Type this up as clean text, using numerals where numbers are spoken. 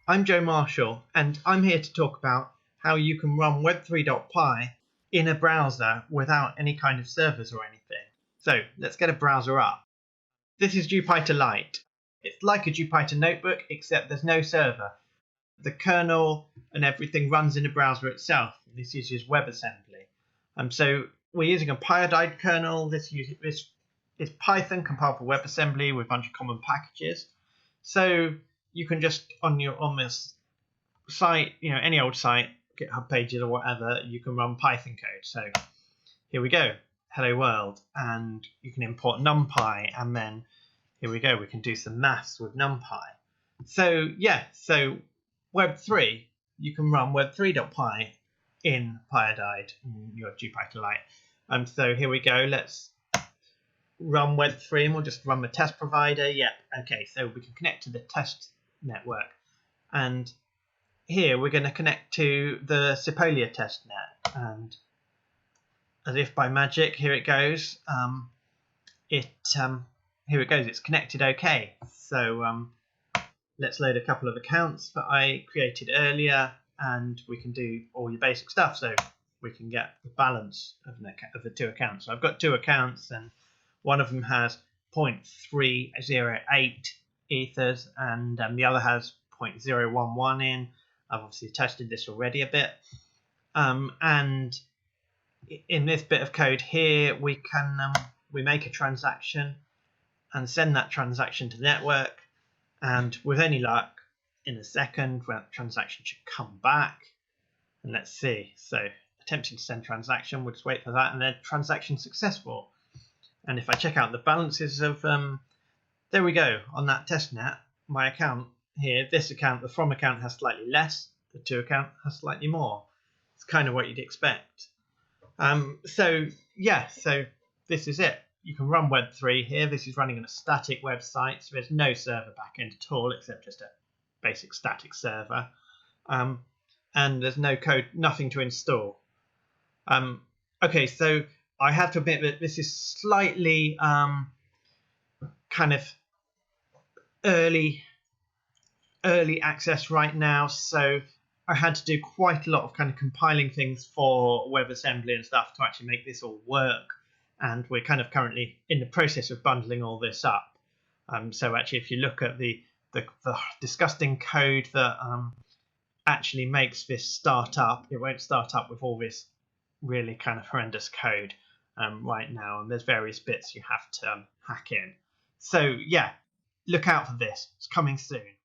I'm Joe Marshall, and I'm here to talk about how you can run Web3.py in a browser without any kind of servers or anything. So let's get a browser up. This is Jupyter Lite. It's like a Jupyter notebook, except there's no server. The kernel and everything runs in the browser itself. This uses WebAssembly. So we're using a Pyodide kernel. This is Python compiled for WebAssembly with a bunch of common packages. So you can just on this site, any old site, GitHub pages or whatever, you can run Python code. So here we go, hello world, and you can import NumPy, and then here we go, we can do some maths with NumPy. So Web3, you can run Web3.py in Pyodide in your Jupyter Lite. So here we go, let's run Web3, and we'll just run the test provider. Yep, okay, so we can connect to the test network, and here we're going to connect to the Sepolia testnet, and as if by magic, here it goes. Here it goes, it's connected okay. So let's load a couple of accounts that I created earlier, and we can do all your basic stuff. So we can get the balance of the two accounts. So I've got two accounts, and one of them has 0.308 ethers, and the other has 0.011 in. I've obviously tested this already a bit. And in this bit of code here, we can we make a transaction and send that transaction to the network. And with any luck, in a second, that transaction should come back. And let's see. So attempting to send transaction, we'll just wait for that, and then transaction successful. And if I check out the balances of, there we go, on that testnet, my account here, this account, the from account has slightly less, the to account has slightly more. It's kind of what you'd expect. So this is it. You can run Web3 here. This is running on a static website, so there's no server backend at all, except just a basic static server. And there's no code, nothing to install. Okay, so I have to admit that this is slightly kind of early access right now, so I had to do quite a lot of kind of compiling things for WebAssembly and stuff to actually make this all work, and we're kind of currently in the process of bundling all this up. So actually, if you look at the disgusting code that actually makes this start up, it won't start up with all this really kind of horrendous code right now, and there's various bits you have to hack in. So yeah, look out for this, it's coming soon.